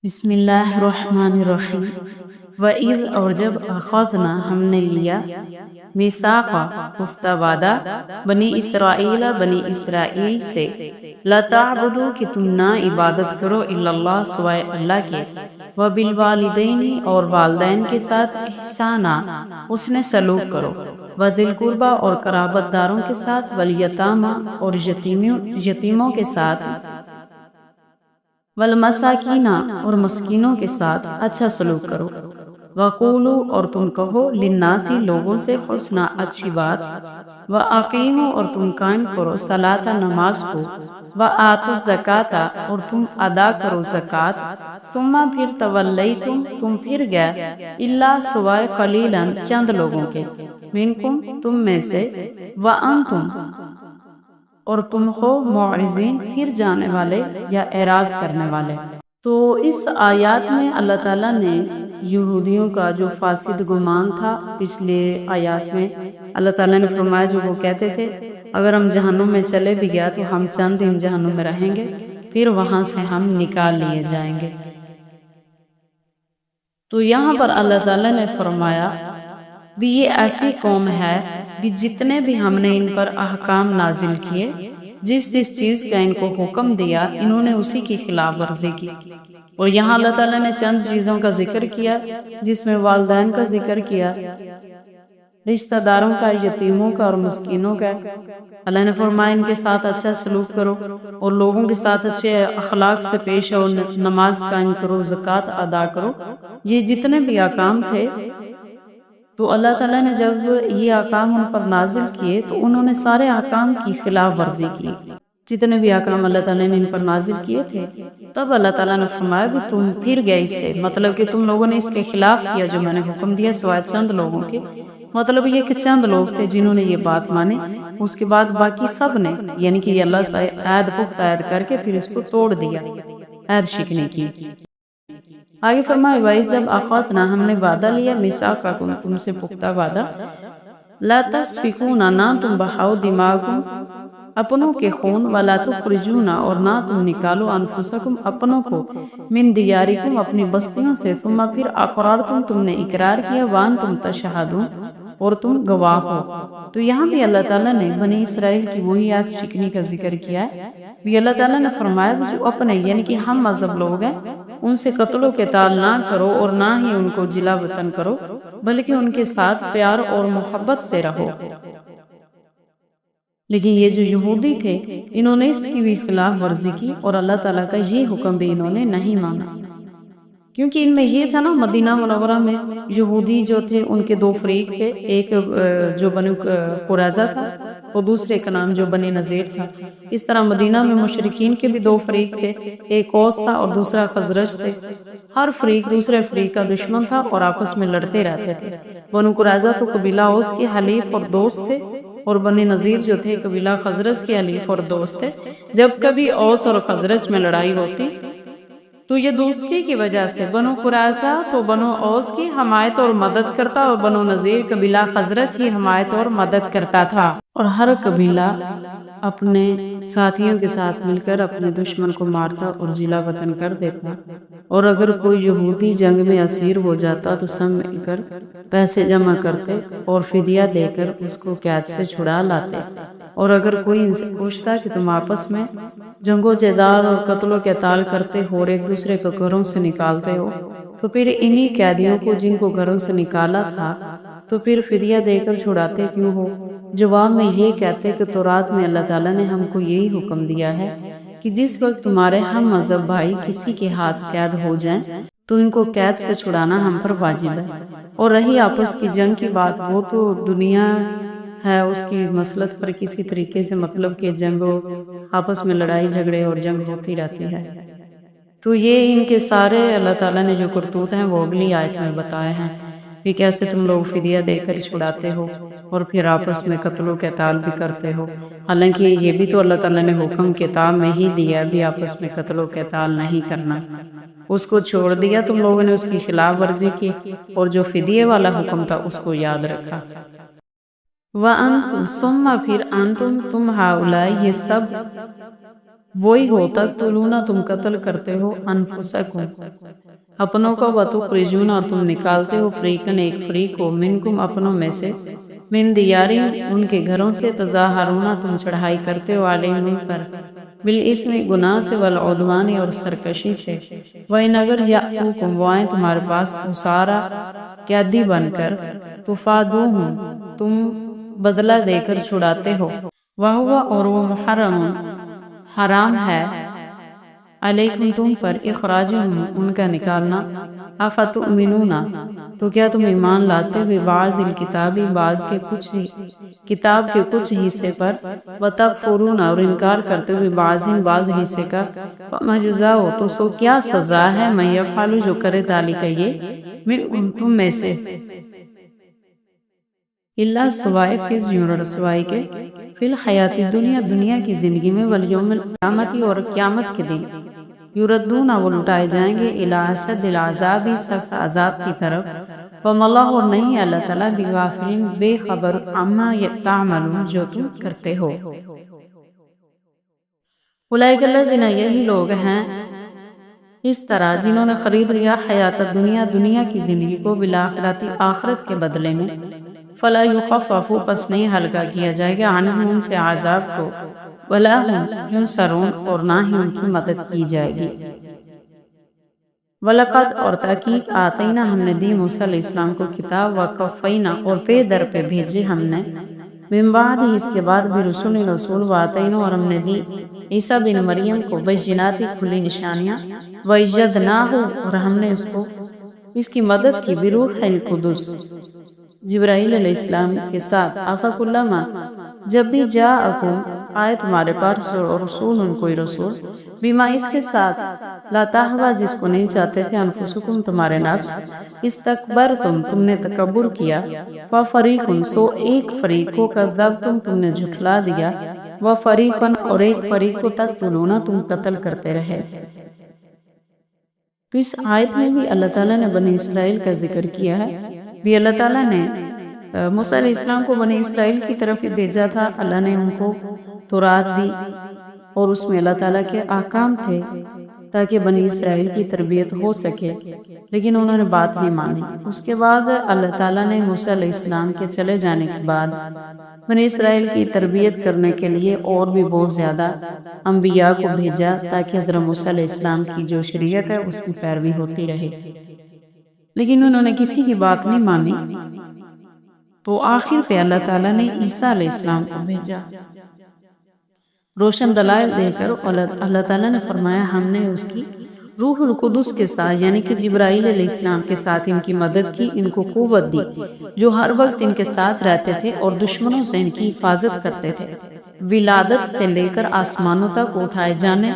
بسم اللہ الرحمن الرحیم وَإِذْ اور جب اخذنا ہم نے لیا میثاقا پختہ وعدہ بنی اسرائیل سے لَتَعْبُدُوا کہ تم نہ عبادت کرو الا اللہ سوائے اللہ کے وَبِالْوَالِدَيْنِ اور والدین کے ساتھ احسانا اس نے سلوک کرو وَذِي الْقُرْبَى اور قرابت داروں کے ساتھ وَالْيَتَامَى اور یتیموں کے ساتھ والمساکین اور مسکینوں کے ساتھ اچھا سلوک کرو وَقُولُوا اور تم کہو لِلنَّاسِ لوگوں سے حسنا اچھی بات وَأَقِیمُوا اور تم قائم کرو صلاۃ نماز کو وَآتُوا الزَّکاۃ اور تم ادا کرو زکوٰۃ ثم پھر تولیتم تم پھر گئے الا سوائے قلیلاً چند لوگوں کے منکم تم میں سے وَأَنْتُمْ اور تم ہو معرضین پھر جانے والے یا اعراض کرنے والے۔ تو اس آیات میں اللہ تعالیٰ نے یہودیوں کا جو فاسد گمان تھا پچھلے آیات میں اللہ تعالیٰ نے فرمایا جو وہ کہتے تھے اگر ہم جہنم میں چلے بھی گیا تو ہم چند دن جہنم میں رہیں گے پھر وہاں سے ہم نکال لیے جائیں گے۔ تو یہاں پر اللہ تعالیٰ نے فرمایا بھی یہ ایسی قوم ہے بھی جتنے بھی ہم نے ان پر احکام نازل کیے جس چیز کا ان کو حکم دیا انہوں نے اسی کی خلاف ورزی کی۔ اور یہاں اللہ تعالیٰ نے چند چیزوں کا ذکر کیا جس میں والدین کا ذکر کیا، رشتہ داروں کا، یتیموں کا اور مسکینوں کا۔ اللہ نے فرمایا ان کے ساتھ اچھا سلوک کرو اور لوگوں کے ساتھ اچھے اخلاق سے پیش آؤ، نماز قائم کرو، زکوٰۃ ادا کرو۔ یہ جتنے بھی احکام تھے تو اللہ تعالیٰ نے جب یہ احکام ان پر نازل کیے تو انہوں نے سارے احکام کی خلاف ورزی کی۔ جتنے بھی احکام اللہ تعالیٰ نے ان پر نازل کیے تھے تب اللہ تعالیٰ نے فرمایا بھی تم پھر گئے اس سے، مطلب کہ تم لوگوں نے اس کے خلاف کیا جو میں نے حکم دیا سوائے چند لوگوں کے۔ مطلب یہ کہ چند لوگ تھے جنہوں نے یہ بات مانی، اس کے بعد باقی سب نے، یعنی کہ اللہ سے عہد پختہ عہد کر کے پھر اس کو توڑ دیا، عہد شکنی کی۔ آگے فرمایا بھائی جب اخذنا ہم نے وعدہ لیا میثاقکم تم سے پختہ وعدہ لا تسفکون نہ تم بہاؤ دماغکم اپنوں کے خون ولا تخرجون اور نہ تم نکالو انفسکم اپنوں کو من دیارکم اپنی بستیوں سے ثم پھر اقررتم تم نے اقرار کیا وانتم تشہدون اور تم گواہ ہو۔ تو یہاں بھی اللہ تعالیٰ نے بنی اسرائیل کی وہی عہد شکنی کا ذکر کیا ہے۔ بھی اللہ تعالیٰ نے فرمایا جو اپنے یعنی کہ ہم مذہب لوگ ہیں ان سے قتل و قتال نہ کرو اور نہ ہی ان کو جلا وطن کرو بلکہ ان کے ساتھ پیار اور محبت سے رہو۔ لیکن یہ جو یہودی تھے انہوں نے اس کی بھی خلاف ورزی کی اور اللہ تعالیٰ کا یہ حکم بھی انہوں نے نہیں مانا، کیونکہ ان میں یہ تھا نا مدینہ منورہ میں یہودی جو تھے ان کے دو فریق تھے، ایک جو بنی قریظہ تھا اور دوسرے کا نام جو بنی نذیر تھا۔ اس طرح مدینہ میں مشرکین کے بھی دو فریق تھے، ایک اوس تھا اور دوسرا خزرج تھے۔ ہر فریق دوسرے فریق کا دشمن تھا اور آپس میں لڑتے رہتے تھے۔ بنو قریظہ تو قبیلہ اوس کے حلیف اور دوست تھے اور بنی نذیر جو تھے قبیلہ خزرج کے حلیف اور دوست تھے۔ جب کبھی اوس اور خزرج میں لڑائی ہوتی تو یہ دوستی کی وجہ سے بنو قریظہ تو بنو اوس کی حمایت اور مدد کرتا اور بنو نذیر قبیلہ خزرج کی حمایت اور مدد کرتا تھا، اور ہر قبیلہ اپنے ساتھیوں کے ساتھ مل کر اپنے دشمن کو مارتا اور جلا وطن کر دیتا۔ اور اگر کوئی یہودی جنگ میں اسیر ہو جاتا تو سب مل کر پیسے جمع کرتے اور فدیہ دے کر اس کو قید سے چھڑا لاتے۔ اور اگر کوئی ان سے پوچھتا کہ تم آپس میں جنگ و جدال اور قتل و قتال کرتے ہو اور ایک دوسرے کو گھروں سے نکالتے ہو تو پھر انہی قیدیوں کو جن کو گھروں سے نکالا تھا تو پھر فدیہ دے کر چھڑاتے کیوں ہو؟ جواب میں یہ کہتے کہ تورات میں اللہ تعالیٰ نے ہم کو یہی حکم دیا ہے کہ جس وقت تمہارے ہم مذہب بھائی کسی کے ہاتھ قید ہو جائیں تو ان کو قید سے چھڑانا ہم پر واجب ہے۔ اور رہی آپس کی جنگ کی بات، وہ تو دنیا ہے اس کی مسلط پر کسی طریقے سے مطلب کہ جنگ آپس میں لڑائی جھگڑے اور جنگ ہوتی رہتی ہے۔ تو یہ ان کے سارے اللہ تعالیٰ نے جو کرتوت ہیں وہ اگلی آیت میں بتائے ہیں کہ کیسے تم لوگ فدیہ دے کر چھڑاتے ہو اور پھر آپس میں قتل و قتال بھی کرتے ہو۔ حالانکہ یہ بھی تو اللہ تعالیٰ نے حکم کتاب میں ہی دیا بھی آپس میں قتل و قتال نہیں کرنا، اس کو چھوڑ دیا تم لوگوں نے، اس کی خلاف ورزی کی اور جو فدیے والا حکم تھا اس کو یاد رکھا۔ وَأَنْتُمْ ثُمَّ پھر أَنْتُمْ تم ہؤلاء یہ سب وہی ہو تقتلون تم قتل کرتے ہو انفسکم اپنوں کو وتخرجون اور تم نکالتے ہو فریقن ایک فریق کو منکم اپنوں میں سے من دیارہم ان کے گھروں سے تظاہرون تم چڑھائی کرتے ہو علیہم ان پر بالاثم گناہ سے والعدوان اور سرکشی سے وَإِنْ اگر یأتوکم وہ آئیں تمہارے پاس اسارا قیدی بن کر تفادوہم تم بدلہ دے کر چھڑاتے ہو وَهُوَ اور وہ محرم حرام ہے علیکم تم پر اخراجہم ان کا نکالنا افتؤمنون تو کیا تم ایمان لاتے ہو بعض الکتابی بعض کے کچھ کتاب کے کچھ حصے پر وتکفرون اور انکار کرتے ہوئے بعض حصے کا فما جزاؤ تو سو کیا سزا ہے من یفعل جو کرے ذالک یہ من تم میں سے اللہ سوائے فیض رسوائی کے فی الحیات دنیا دنیا کی زندگی میں والیوم القیامتی اور قیامت کے دن یردون وہ لٹائے جائیں گے الی اشد العذاب سخت عذاب کی طرف وما اللہ اور نہیں اللہ تعالیٰ بغافل بے خبر عما تعملون جو تم کرتے ہو اولئک الذین یہی لوگ ہیں اس طرح جنہوں نے خرید لیا حیات دنیا دنیا کی زندگی کو بالآخرت آخرت کے بدلے میں فلا یخفف پس نہیں ہلکا کیا جائے گا عنہم ان سے عذاب کو ولا ہم ینصرون اور نہ ہی ان کی مدد کی جائے گی وَلَقَدْ اور تحقیق آتینا ہم نے دی موسیٰ علیہ السلام کو کتاب وَقَفَّینا اور پہ در پہ بھیجے ہم نے من بعد اس کے بعد بھی رسول وآتینا اور ہم نے دی عیسیٰ بن مریم کو بینات کھلی نشانیاں وَإِجَّدْنَاهُ اور ہم نے اس کی مدد کی بروح القدس جبرائیل علیہ السلام کے ساتھ افکلما جب بھی جاءکم آئے تمہارے پاس رسول ان کوئی رسول بیما اس کے ساتھ لا تہوا جس کو نہیں چاہتے تھے انفسکم تمہارے نفس استکبرتم تم نے تکبر کیا وفریقن سو ایک فریق کو کذبتم تم نے جھٹلا دیا وفریقن اور ایک فریق کو تقتلون تم قتل کرتے رہے تو اس آیت میں بھی اللہ تعالیٰ نے بنی اسرائیل کا ذکر کیا ہے بھی اللہ تعالیٰ نے موسیٰ علیہ السلام کو بنی اسرائیل کی طرف بھیجا تھا اللہ نے ان کو تورات دی اور اس میں اللہ تعالیٰ کے احکام تھے تاکہ بنی اسرائیل کی تربیت ہو سکے لیکن انہوں نے بات نہیں مانی اس کے بعد اللہ تعالیٰ نے موسیٰ علیہ السلام کے چلے جانے کے بعد بنی اسرائیل کی تربیت کرنے کے لیے اور بھی بہت زیادہ انبیاء کو بھیجا تاکہ حضرت موسیٰ علیہ السلام کی جو شریعت ہے اس کی پیروی ہوتی رہے لیکن انہوں نے کسی کی بات نہیں مانی تو آخر پہ اللہ تعالیٰ نے عیسیٰ علیہ السلام کو بھیجا روشن دلائل دے کر اللہ تعالیٰ نے فرمایا ہم نے اس کی روح القدس کے ساتھ یعنی کہ جبرائیل علیہ السلام کے ساتھ ان کی مدد کی ان کو قوت دی جو ہر وقت ان کے ساتھ رہتے تھے اور دشمنوں سے ان کی حفاظت کرتے تھے ولادت سے لے کر آسمانوں تک اٹھائے جانے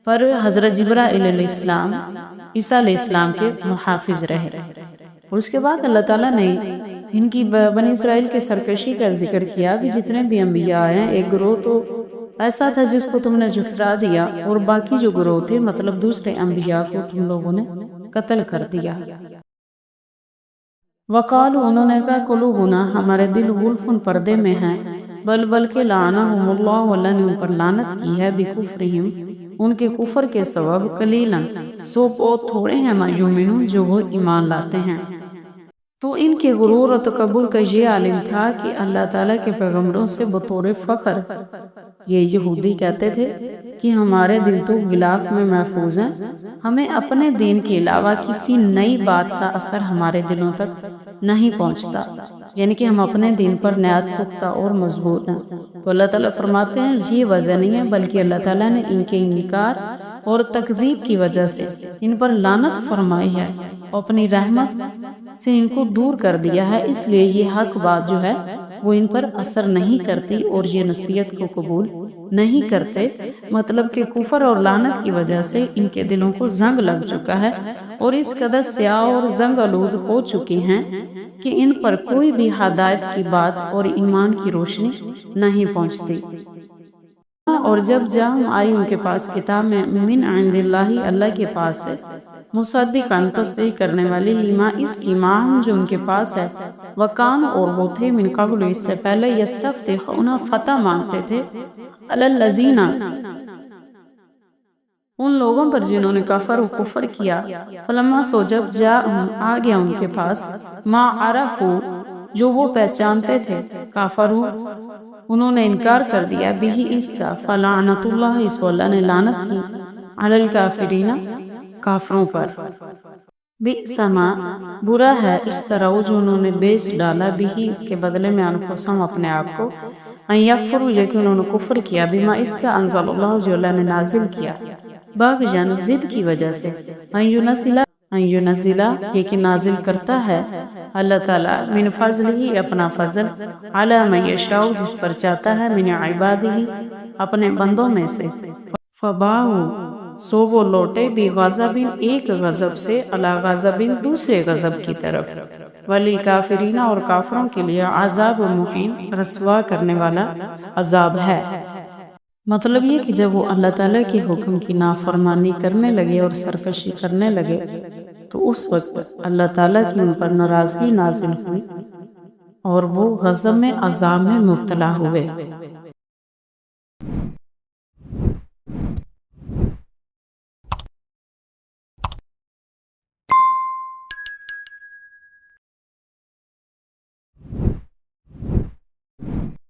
پر حضرت جبرائیل علیہ السلام عیسیٰ علیہ السلام کے محافظ رہے اور اس کے بعد اللہ تعالیٰ نے ان کی بنی اسرائیل کے سرکشی کا ذکر کیا بھی جتنے بھی انبیاء آئے ہیں ایک گروہ تو ایسا تھا جس کو تم نے جھٹلا دیا اور باقی جو گروہ تھے مطلب دوسرے انبیاء کو تم لوگوں نے قتل کر دیا وقالوا انہوں نے کہا قلوبنا ہمارے دل غلفن پردے میں ہیں بلکہ لعنہم اللہ اللہ نے ان پر لعنت کی ہے بکفرہم ان کے کفر کے سبب قلیلا سو بہت تھوڑے ہیں ما یؤمنون جو وہ ایمان لاتے ہیں تو ان کے غرور و تکبر کا یہ عالم تھا کہ اللہ تعالیٰ کے پیغمبروں سے بطور فخر یہ یہودی کہتے تھے کہ ہمارے دل تو غلاف میں محفوظ ہیں ہمیں اپنے دین کے علاوہ کسی نئی بات کا اثر ہمارے دلوں تک نہیں پہنچتا یعنی کہ ہم اپنے دین پر نہایت پختہ اور مضبوط ہیں تو اللہ تعالیٰ فرماتے ہیں یہ وجہ نہیں ہے بلکہ اللہ تعالیٰ نے ان کے انکار اور تکذیب کی وجہ سے ان پر لعنت فرمائی ہے اور اپنی رحمت سے ان کو دور کر دیا ہے اس لیے یہ حق بات جو ہے وہ ان پر اثر نہیں کرتی اور یہ نصیحت کو قبول نہیں کرتے مطلب کہ کفر اور لعنت کی وجہ سے ان کے دلوں کو زنگ لگ چکا ہے اور اس قدر سیاہ اور زنگ آلود ہو چکی ہیں کہ ان پر کوئی بھی ہدایت کی بات اور ایمان کی روشنی نہیں پہنچتی اور جب جاءہم آئی ان کے پاس کتاب میں من عند اللہ اللہ کے پاس ہے مصدقاً تصدیق کرنے والی لما اس کی ماہم جو ان کے پاس ہے وکان اور وہ تھے من قبل اس سے پہلے یستفتحون فتح مانگتے تھے علی الذین ان لوگوں پر جنہوں نے کفر و کفر کیا فلما سو جب جاءہم آ گیا ان کے پاس ما عرفو جو وہ پہچانتے تھے کافرو انہوں نے انکار کر دیا بھی اس کا فلعنت اللہ اس کو اللہ نے لعنت کی علی الکافرین کافروں پر بئس ما برا ہے اس طرح جو انہوں نے بیچ ڈالا بھی اس کے بدلے میں انفسہم اپنے آپ کو ان یکفروا جو کہ انہوں نے کفر کیا بما اس کا انزل اللہ جو اللہ نے نازل کیا باغیاً ضد کی وجہ سے ان ینزلہ یہ کہ نازل کرتا ہے اللہ تعالیٰ من فضل ہی اپنا فضل علی من یشاء جس پر چاہتا ہے من عبادہ اپنے بندوں میں سے فباؤ سو وہ لوٹے بھی غضب ایک غضب سے علی غضب دوسرے غضب کی طرف وللکافرین اور کافروں کے لیے عذاب مہین رسوا کرنے والا عذاب ہے مطلب یہ کہ جب وہ اللہ تعالیٰ کے حکم کی نافرمانی کرنے لگے اور سرکشی کرنے لگے تو اس وقت اللہ تعالیٰ کی ان پر ناراضگی نازل ہوئی اور وہ غضب میں عذاب میں مبتلا ہوئے